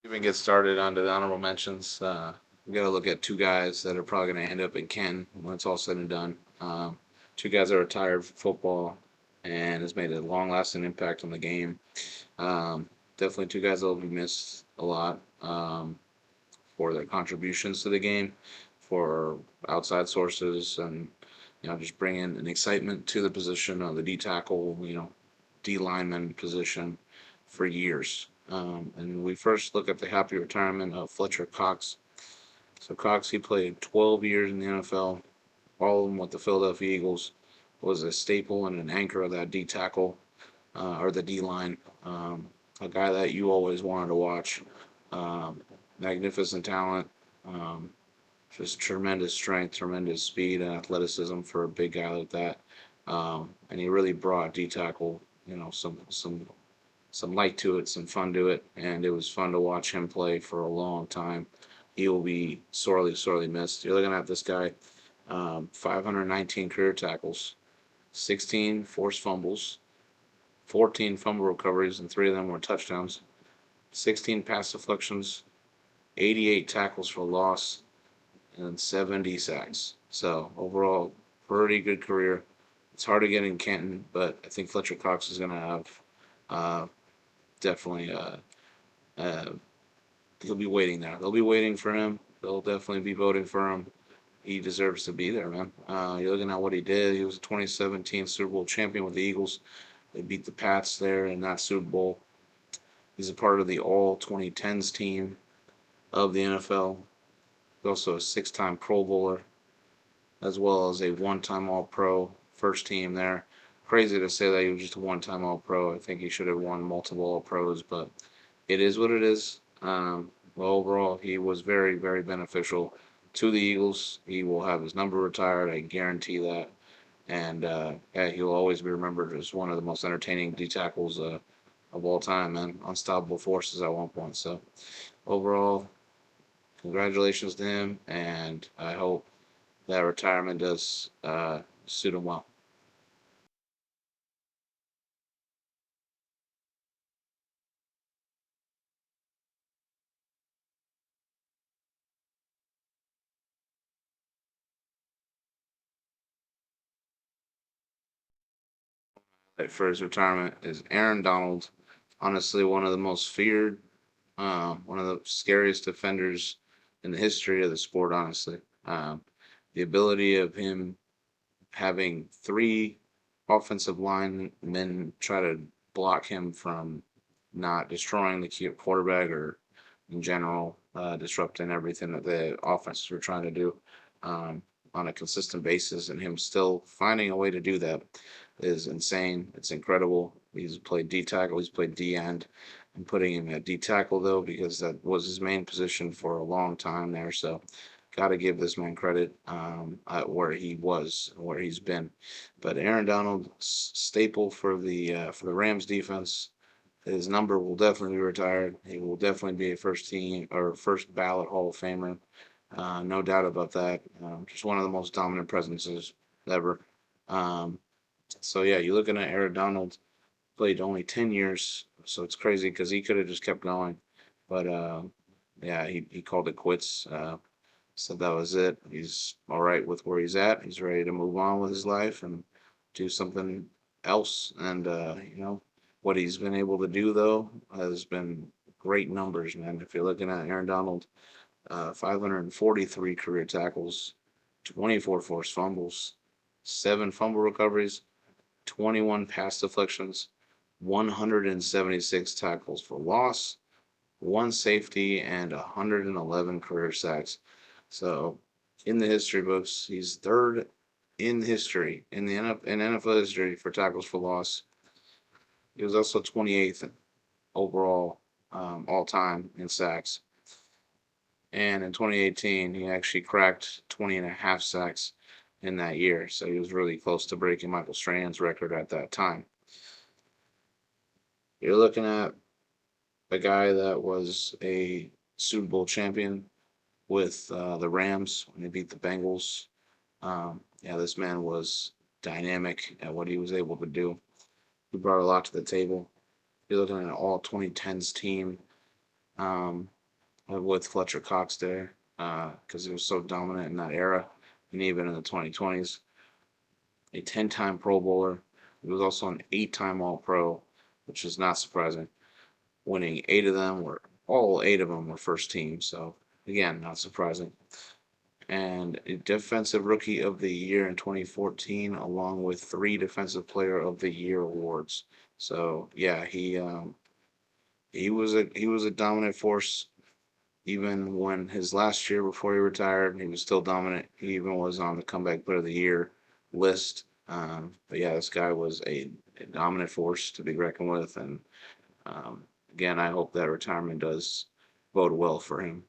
Even get started onto the honorable mentions. We got to look at two guys that are probably going to end up in Canton when it's all said and done. Two guys that are retired from football and has made a long-lasting impact on the game. Definitely two guys that will be missed a lot for their contributions to the game, for outside sources, and just bringing an excitement to the position of the D tackle, D lineman position for years. And we first look at the happy retirement of Fletcher Cox. So Cox, he played 12 years in the NFL, all of them with the Philadelphia Eagles, was a staple and an anchor of that D tackle or the D line. A guy that you always wanted to watch. Um, Magnificent talent, um, just tremendous strength, tremendous speed and athleticism for a big guy like that. And he really brought D tackle, some light to it, some fun to it, and it was fun to watch him play for a long time. He will be sorely, sorely missed. You're looking at this guy, 519 career tackles, 16 forced fumbles, 14 fumble recoveries, and three of them were touchdowns, 16 pass deflections, 88 tackles for loss, and 70 sacks. So overall, pretty good career. It's hard to get in Canton, but I think Fletcher Cox is going to have uh, definitely uh, he'll be waiting there. They'll be waiting for him. They'll definitely be voting for him. He deserves to be there, man. You're looking at what he did. He was a 2017 Super Bowl champion with the Eagles. They beat the Pats there in that Super Bowl. He's a part of the All 2010s team of the NFL. He's also a six-time Pro Bowler, as well as a one-time All-Pro first team there. Crazy to say that he was just a one-time All-Pro. I think he should have won multiple All-Pros, but it is what it is. Well, overall, he was very, very beneficial to the Eagles. He will have his number retired. I guarantee that. And yeah, he'll always be remembered as one of the most entertaining D tackles of all time, man. Unstoppable forces at one point. So overall, congratulations to him, and I hope that retirement does suit him well. For his retirement is Aaron Donald. Honestly, one of the most feared, one of the scariest defenders in the history of the sport. Honestly, the ability of him having three offensive linemen try to block him from not destroying the quarterback or in general disrupting everything that the offenses were trying to do um, on a consistent basis, and him still finding a way to do that is insane. It's incredible. He's played D tackle, he's played D end. I'm putting him at D tackle though because that was his main position for a long time there. So got to give this man credit at where he was, where he's been. But Aaron Donald, staple for the Rams defense. His number will definitely be retired. He will definitely be a first team or first ballot Hall of Famer. No doubt about that. Just one of the most dominant presences ever. Um, so yeah, you're looking at Aaron Donald played only 10 years, so it's crazy because he could have just kept going, but yeah, he called it quits. So that was it. He's all right with where he's at. He's ready to move on with his life and do something else. And what he's been able to do though has been great numbers, man. If you're looking at Aaron Donald, 543 career tackles, 24 forced fumbles, seven fumble recoveries, 21 pass deflections, 176 tackles for loss, one safety, and 111 career sacks. So, in the history books, he's third in history in the NFL history for tackles for loss. He was also 28th overall all time in sacks. And in 2018, he actually cracked 20 and a half sacks in that year. So he was really close to breaking Michael Strahan's record at that time. You're looking at a guy that was a Super Bowl champion with the Rams when they beat the Bengals. Yeah, this man was dynamic at what he was able to do. He brought a lot to the table. You're looking at an all 2010s team. with Fletcher Cox there because he was so dominant in that era, and even in the 2020s. A 10-time Pro Bowler. He was also an 8-time All Pro, which is not surprising. Winning all 8 of them were first team. So again, not surprising. And a Defensive Rookie of the Year in 2014, along with 3 Defensive Player of the Year awards. So yeah, he was a dominant force even when his last year before he retired. He was still dominant. He even was on the Comeback Player of the Year list. But yeah, this guy was a dominant force to be reckoned with, and um, again, I hope that retirement does bode well for him.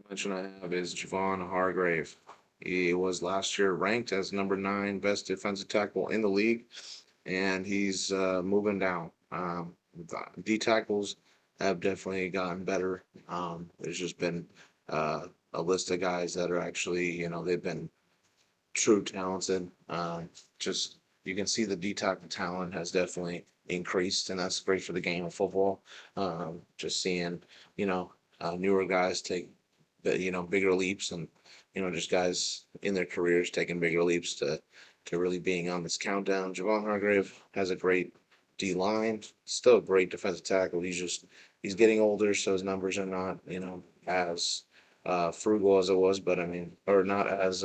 Mention I have is Javon Hargrave. He was last year ranked as number 9 best defensive tackle in the league, and he's moving down. D tackles have definitely gotten better. There's just been a list of guys that are actually, they've been true talented. Just you can see the D tackle talent has definitely increased, and that's great for the game of football. Just seeing, you know, newer guys take bigger leaps, and just guys in their careers taking bigger leaps to really being on this countdown. Javon Hargrave has a great D line, still a great defensive tackle. He's getting older, so his numbers are not as frugal as it was, but I mean, or not as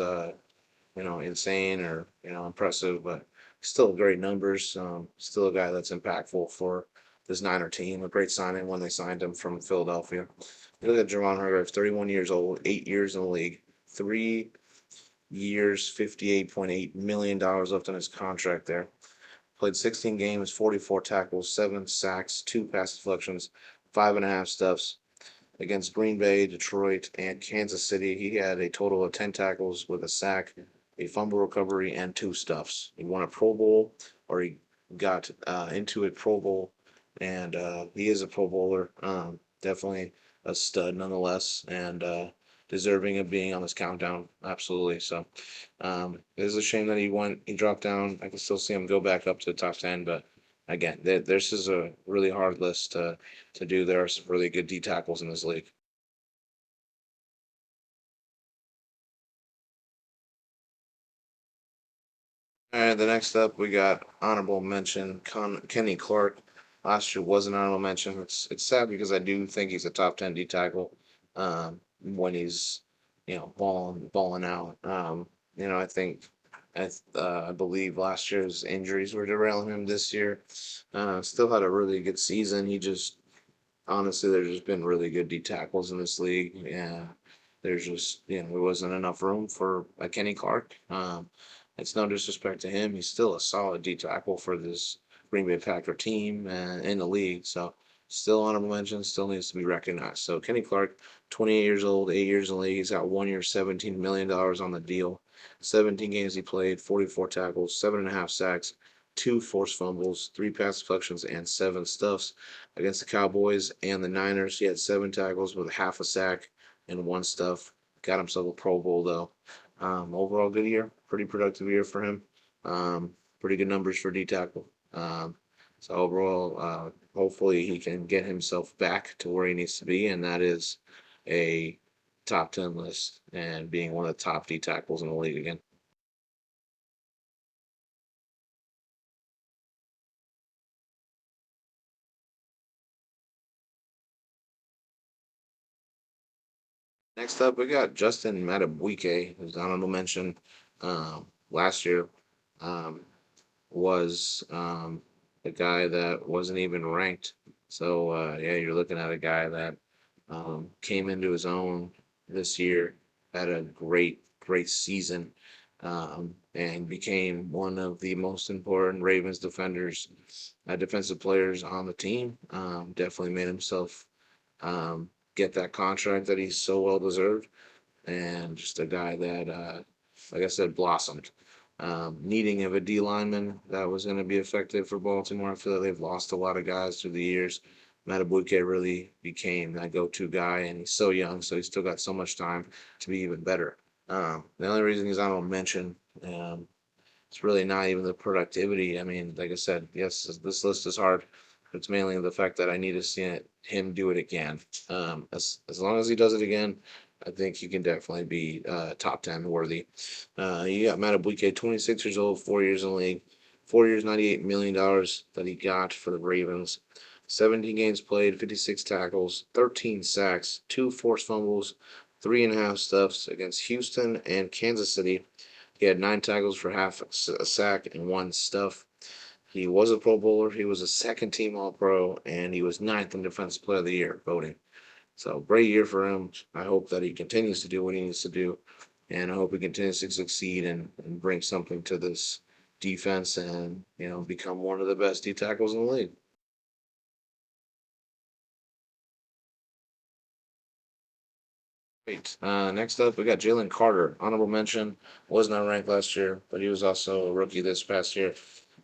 insane or impressive, but still great numbers. Still a guy that's impactful for this Niner team. A great signing when they signed him from Philadelphia. You look at Javon Hargrave, 31 years old, 8 years in the league, 3 years, $58.8 million left on his contract there. Played 16 games, 44 tackles, 7 sacks, 2 pass deflections, 5.5 stuffs. Against Green Bay, Detroit, and Kansas City, he had a total of 10 tackles with a sack, a fumble recovery, and 2 stuffs. He won a Pro Bowl, or he got into a Pro Bowl, and he is a Pro Bowler. Definitely a stud nonetheless, and deserving of being on this countdown. Absolutely. So it is a shame that he dropped down. I can still see him go back up to the top 10, but again, this is a really hard list to do. There are some really good D tackles in this league. All right, the next up we got honorable mention Kenny Clark. Last year was an honorable mention. It's sad because I do think he's a top 10 D tackle when he's balling out. I think I believe last year's injuries were derailing him this year. Still had a really good season. He just honestly, there's just been really good D tackles in this league. Yeah, there's just there wasn't enough room for a Kenny Clark. It's no disrespect to him; he's still a solid D tackle for this Green Bay Packer team and in the league. So still honorable mention, still needs to be recognized. So Kenny Clark, 28 years old, 8 years in the league. He's got 1 year, $17 million on the deal. 17 games he played, 44 tackles, 7.5 sacks, 2 forced fumbles, 3 pass deflections, and 7 stuffs. Against the Cowboys and the Niners, he had 7 tackles with a half a sack and 1 stuff. Got himself a Pro Bowl though. Overall, good year. Pretty productive year for him. Pretty good numbers for D tackle. So overall, hopefully he can get himself back to where he needs to be, and that is a top 10 list and being one of the top D tackles in the league again. Next up, we got Justin Madubuike, who's honorable mention last year. Um, was a guy that wasn't even ranked. So yeah, you're looking at a guy that came into his own this year, had a great season, and became one of the most important Ravens defensive players on the team. Definitely made himself get that contract that he's so well deserved, and just a guy that, like I said, blossomed. Needing of a D lineman that was going to be effective for Baltimore. I feel like they've lost a lot of guys through the years. Madubuike really became that go-to guy, and he's so young, so he's still got so much time to be even better. The only reason he's on a mention, um, it's really not even the productivity. I mean, like I said, yes, this list is hard. It's mainly the fact that I need to see him do it again. As long as he does it again, I think he can definitely be top 10 worthy. You got Madubuike, 26 years old, 4 years in the league, 4 years, $98 million that he got for the Ravens. 17 games played, 56 tackles, 13 sacks, two forced fumbles, three and a half stuffs against Houston and Kansas City. He had nine tackles for half a sack and one stuff. He was a Pro Bowler. He was a second team All Pro, and he was ninth in Defensive Player of the Year voting. So great year for him. I hope that he continues to do what he needs to do, and I hope he continues to succeed and bring something to this defense and become one of the best D tackles in the league. Great. Next up, we got Jalen Carter. Honorable mention. Was not ranked last year, but he was also a rookie this past year.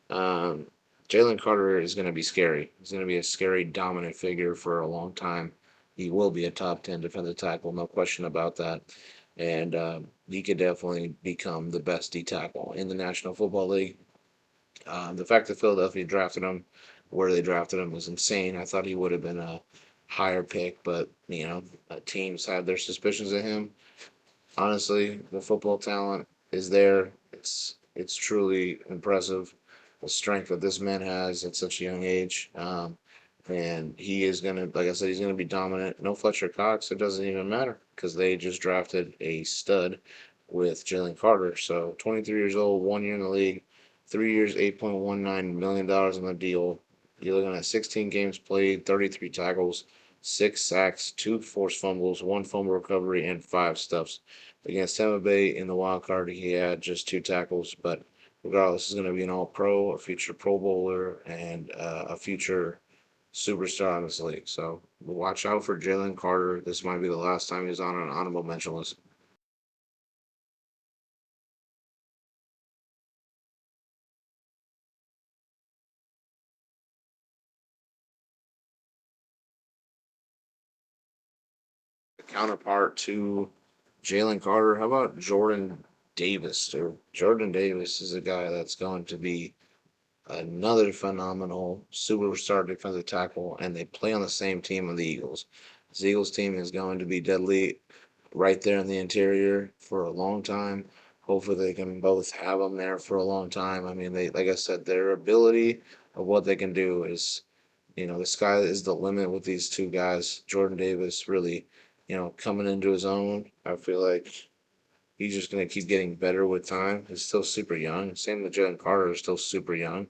Um, Jalen Carter is going to be scary. He's going to be a scary, dominant figure for a long time. He will be a top 10 defensive tackle, no question about that. And he could definitely become the best D tackle in the National Football League. The fact that Philadelphia drafted him where they drafted him was insane. I thought he would have been a higher pick, but teams had their suspicions of him. Honestly, the football talent is there. It's truly impressive the strength that this man has at such a young age. And he is gonna, like I said, he's gonna be dominant. No Fletcher Cox, it doesn't even matter because they just drafted a stud with Jalen Carter. So 23 years old, 1 year in the league, 3 years, $8.19 million on the deal. You're looking at 16 games played, 33 tackles, six sacks, two forced fumbles, one fumble recovery, and five stuffs. Against Tampa Bay in the wild card, he had just two tackles, but regardless, he's going to be an All Pro, a future Pro Bowler, and a future superstar in this league. So watch out for Jalen Carter. This might be the last time he's on an honorable mention list. The counterpart to Jalen Carter, how about Jordan Davis? Jordan Davis is a guy that's going to be another phenomenal superstar defensive tackle, and they play on the same team of the Eagles. This Eagles team is going to be deadly right there in the interior for a long time. Hopefully, they can both have them there for a long time. I mean, they like I said, their ability of what they can do is, the sky is the limit with these two guys. Jordan Davis really, coming into his own. I feel like he's just going to keep getting better with time. He's still super young. Same with Jalen Carter, is still super young.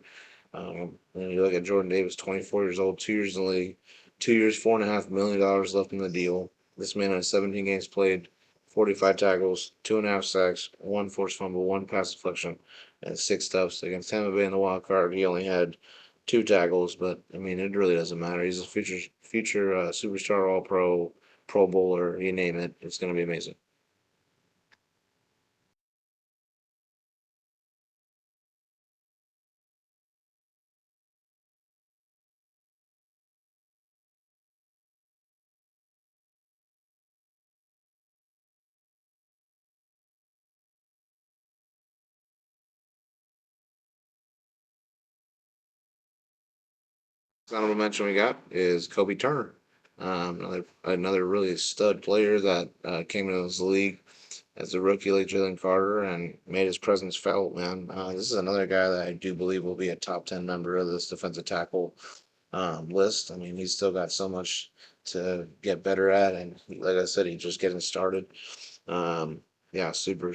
And you look at Jordan Davis, 24 years old, 2 years in the league, 2 years, $4.5 million left in the deal. This man has 17 games played, 45 tackles, two and a half sacks, one forced fumble, one pass deflection, and six stuffs. Against Tampa Bay in the wild card, he only had two tackles, but I mean, it really doesn't matter. He's a future superstar, All Pro, Pro Bowler, you name it. It's going to be amazing. Honorable mention we got is Kobie Turner, another really stud player that came into this league as a rookie like Jalen Carter and made his presence felt. Man, this is another guy that I do believe will be a top 10 member of this defensive tackle list. I mean, he's still got so much to get better at, and like I said, he's just getting started. Um, yeah, super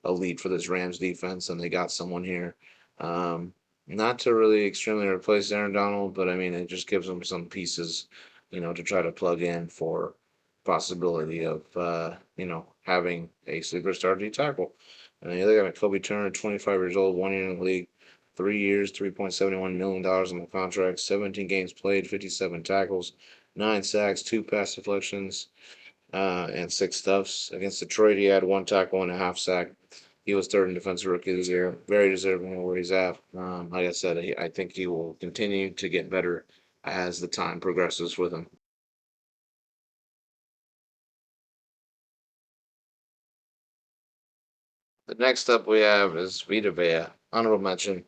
elite for this Rams defense, and they got someone here. Um, Not to really extremely replace Aaron Donald, but I mean, it just gives them some pieces, to try to plug in for possibility of having a superstar D tackle. And you look at Kobie Turner, 25 years old, 1 year in the league, 3 years, $3.71 million on the contract, 17 games played, 57 tackles, nine sacks, two pass deflections, and six stuffs. Against Detroit, he had one tackle and a half sack. He was third in defensive rookie this year. Very deserving of where he's at. Like I said, I think he will continue to get better as the time progresses with him. The next up we have is Vita. Honorable mention,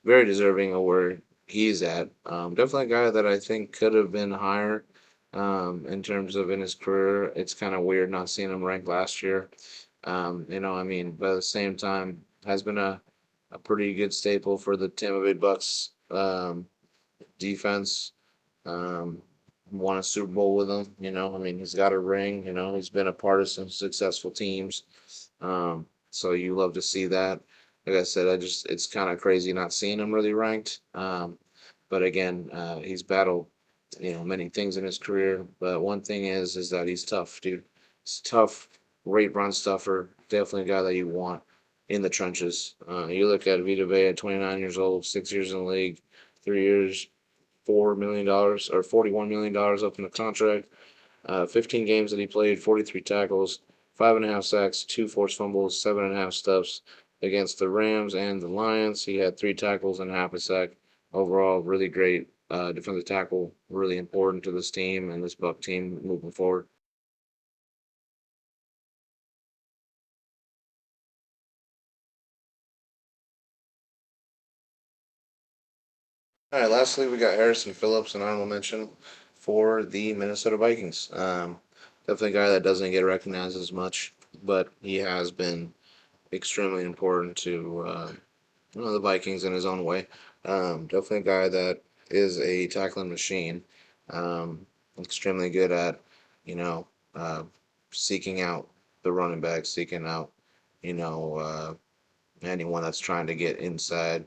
very deserving of where he's at. Definitely a guy that I think could have been higher in terms of in his career. It's kind of weird not seeing him ranked last year. I mean, but at the same time, has been a pretty good staple for the Tampa Bay Bucks defense. Um, Won a Super Bowl with them. I mean, he's got a ring. He's been a part of some successful teams. So you love to see that. Like I said, it's kind of crazy not seeing him really ranked. But again, he's battled many things in his career. But one thing is that he's tough, dude. He's tough, great run stuffer. Definitely a guy that you want in the trenches. You look at Vita Vea at 29 years old, 6 years in the league, 3 years, $4 million or $41 million up in the contract. 15 games that he played, 43 tackles, 5.5 sacks, two forced fumbles, 7.5 stuffs against the Rams and the Lions. He had three tackles and half a sack. Overall, really great defensive tackle, really important to this team and this Buck team moving forward. All right, lastly, we got Harrison Phillips, an honorable mention for the Minnesota Vikings. Definitely a guy that doesn't get recognized as much, but he has been extremely important to the Vikings in his own way. Definitely a guy that is a tackling machine. Extremely good at, you know, uh, seeking out the running back, seeking out, you know, anyone that's trying to get inside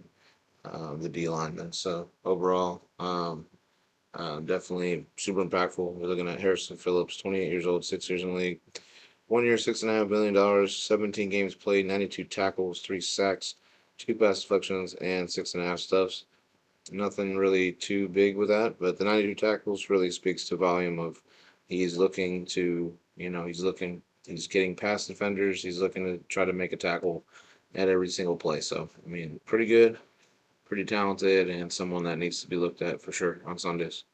the D lineman. So overall, definitely super impactful. We're looking at Harrison Phillips, 28 years old, 6 years in the league. 1 year, $6.5 million, 17 games played, 92 tackles, three sacks, two pass deflections, and 6.5 stuffs. Nothing really too big with that, but the 92 tackles really speaks to volume of he's looking to, he's getting past defenders, he's looking to try to make a tackle at every single play. So, I mean, pretty good, pretty talented, and someone that needs to be looked at for sure on Sundays.